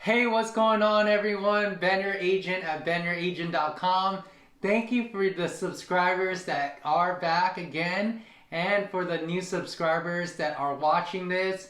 Hey, what's going on everyone? Ben your agent at benyouragent.com. Thank you for the subscribers that are back again and for the new subscribers that are watching this.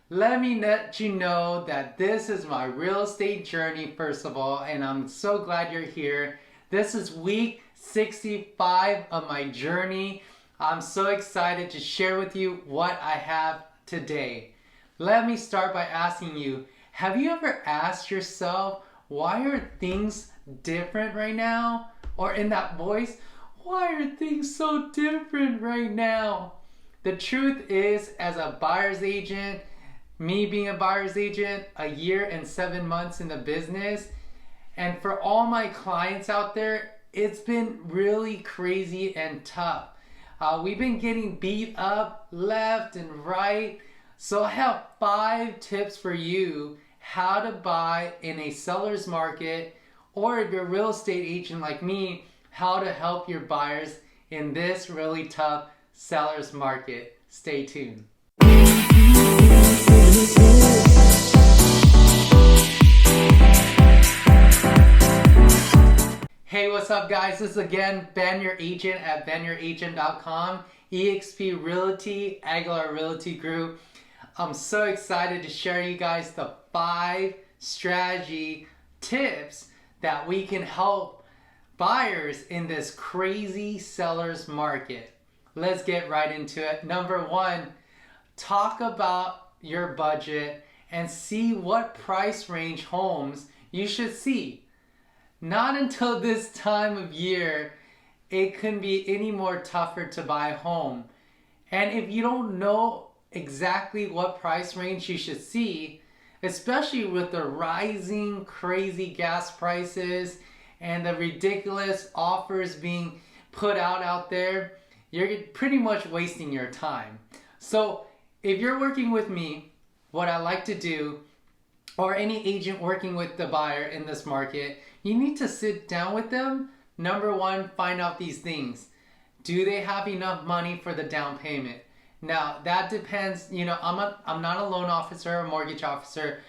Let me let you know that this is my real estate journey first of all, and I'm so glad you're here. This is week 65 of my journey. I'm so excited to share with you what I have today. Let me start by asking you, have you ever asked yourself, why are things different right now? Or in that voice, why are things so different right now? The truth is, as a buyer's agent, me being a buyer's agent, a year and 7 months in the business, and for all my clients out there, it's been really crazy and tough. We've been getting beat up left and right. So I have 5 tips for you how to buy in a seller's market, or if you're a real estate agent like me, how to help your buyers in this really tough seller's market. Stay tuned. Hey, what's up guys? This is again Ben your agent at benyouragent.com, eXp Realty, Aguilar Realty Group. I'm so excited to share you guys the 5 strategy tips that we can help buyers in this crazy seller's market. Let's get right into it. Number 1, talk about your budget and see what price range homes you should see. Not until this time of year, it couldn't be any more tougher to buy a home. And if you don't know exactly what price range you should see, especially with the rising crazy gas prices and the ridiculous offers being put out there, you're pretty much wasting your time. So if you're working with me, what I like to do, or any agent working with the buyer in this market, you need to sit down with them. Number 1, find out these things. Do they have enough money for the down payment? Now that depends, I'm not a loan officer or mortgage officer,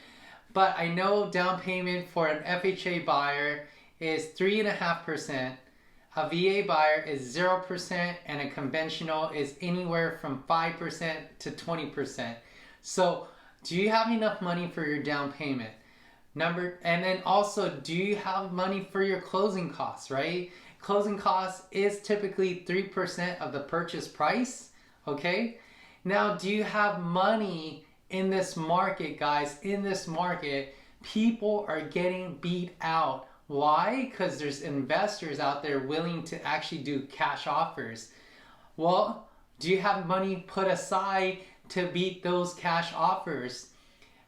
but I know down payment for an FHA buyer is 3.5%, a VA buyer is 0%, and a conventional is anywhere from 5% to 20%. So do you have enough money for your down payment? And then also, do you have money for your closing costs, right? Closing costs is typically 3% of the purchase price, okay? Now, do you have money in this market, guys? In this market, people are getting beat out. Why? Because there's investors out there willing to actually do cash offers. Well, do you have money put aside to beat those cash offers?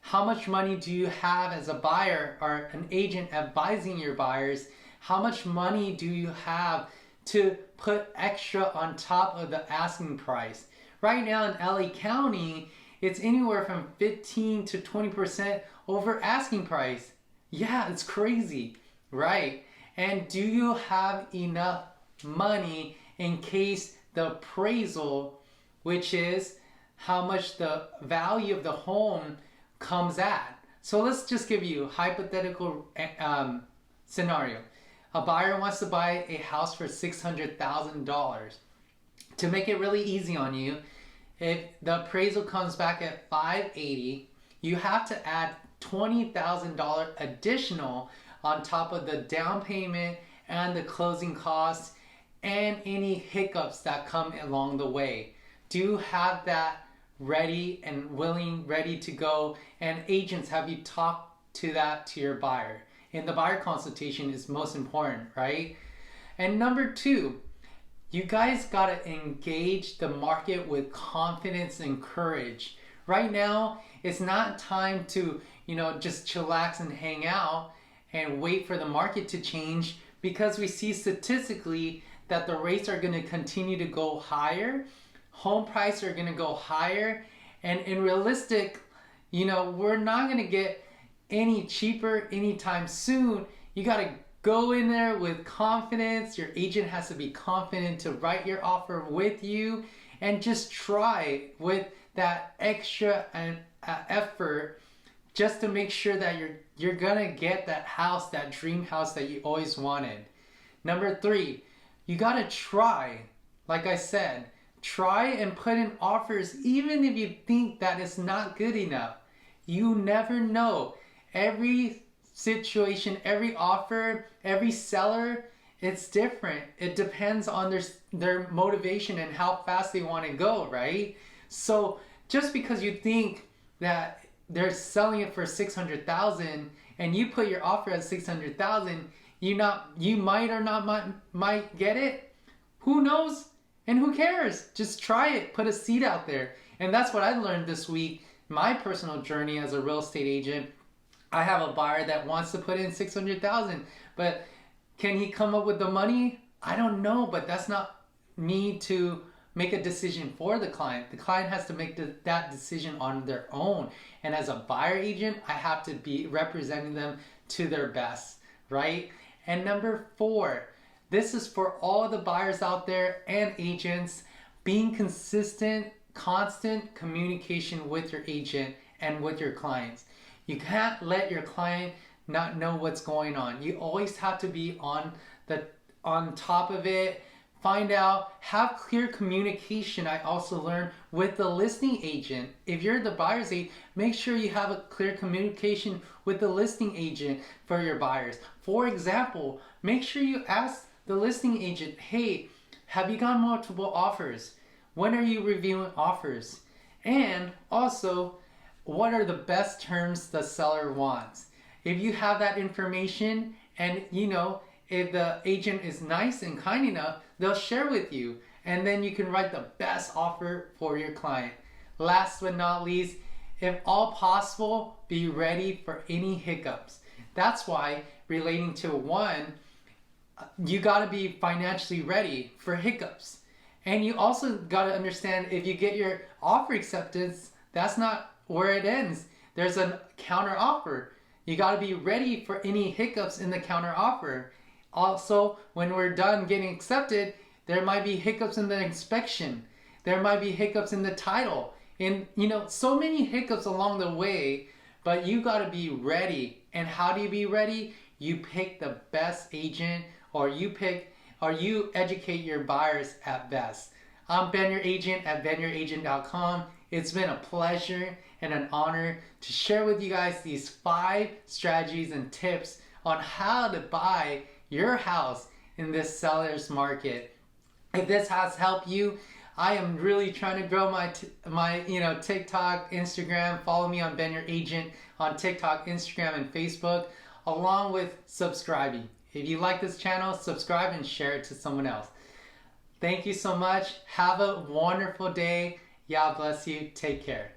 How much money do you have as a buyer or an agent advising your buyers? How much money do you have to put extra on top of the asking price? Right now in LA County, it's anywhere from 15 to 20% over asking price. Yeah, it's crazy, right? And do you have enough money in case the appraisal, which is how much the value of the home comes at? So let's just give you a hypothetical scenario. A buyer wants to buy a house for $600,000. To make it really easy on you, if the appraisal comes back at $580,000, you have to add $20,000 additional on top of the down payment and the closing costs and any hiccups that come along the way. Do you have that ready and ready to go? And agents, have you talked to that to your buyer? And the buyer consultation is most important, right? And number 2, you guys gotta engage the market with confidence and courage. Right now, it's not time to, just chillax and hang out and wait for the market to change, because we see statistically that the rates are gonna continue to go higher. Home prices are gonna go higher. And in realistic, we're not gonna get any cheaper anytime soon. You gotta go in there with confidence. Your agent has to be confident to write your offer with you, and just try with that extra effort just to make sure that you're gonna get that house, that dream house that you always wanted. Number 3, you gotta try. Like I said, try and put in offers even if you think that it's not good enough. You never know. Every situation, every offer, every seller, it's different. It depends on their motivation and how fast they want to go, right? So just because you think that they're selling it for $600,000 and you put your offer at $600,000, you might or not might get it. Who knows? And who cares? Just try it. Put a seed out there. And that's what I learned this week. My personal journey as a real estate agent. I have a buyer that wants to put in $600,000, but can he come up with the money? I don't know, but that's not me to make a decision for the client. The client has to make that decision on their own. And as a buyer agent, I have to be representing them to their best, right? And number 4, this is for all the buyers out there and agents, being consistent, constant communication with your agent and with your clients. You can't let your client not know what's going on. You always have to be on top of it. Find out, have clear communication. I also learned with the listing agent. If you're the buyer's agent, make sure you have a clear communication with the listing agent for your buyers. For example, make sure you ask the listing agent, hey, have you got multiple offers? When are you reviewing offers? And also, what are the best terms the seller wants? If you have that information and if the agent is nice and kind enough, they'll share with you. And then you can write the best offer for your client. Last but not least, if all possible, be ready for any hiccups. That's why, relating to 1, you gotta be financially ready for hiccups. And you also gotta understand, if you get your offer acceptance, that's not where it ends. There's a counter offer. You got to be ready for any hiccups in the counter offer. Also, when we're done getting accepted, there might be hiccups in the inspection. There might be hiccups in the title. And so many hiccups along the way, but you got to be ready. And how do you be ready? You pick the best agent, or you educate your buyers at best. I'm Ben, your agent at benyouragent.com. It's been a pleasure and an honor to share with you guys these 5 strategies and tips on how to buy your house in this seller's market. If this has helped you, I am really trying to grow my TikTok, Instagram. Follow me on Ben Your Agent on TikTok, Instagram, and Facebook, along with subscribing. If you like this channel, subscribe and share it to someone else. Thank you so much. Have a wonderful day. God bless you. Take care.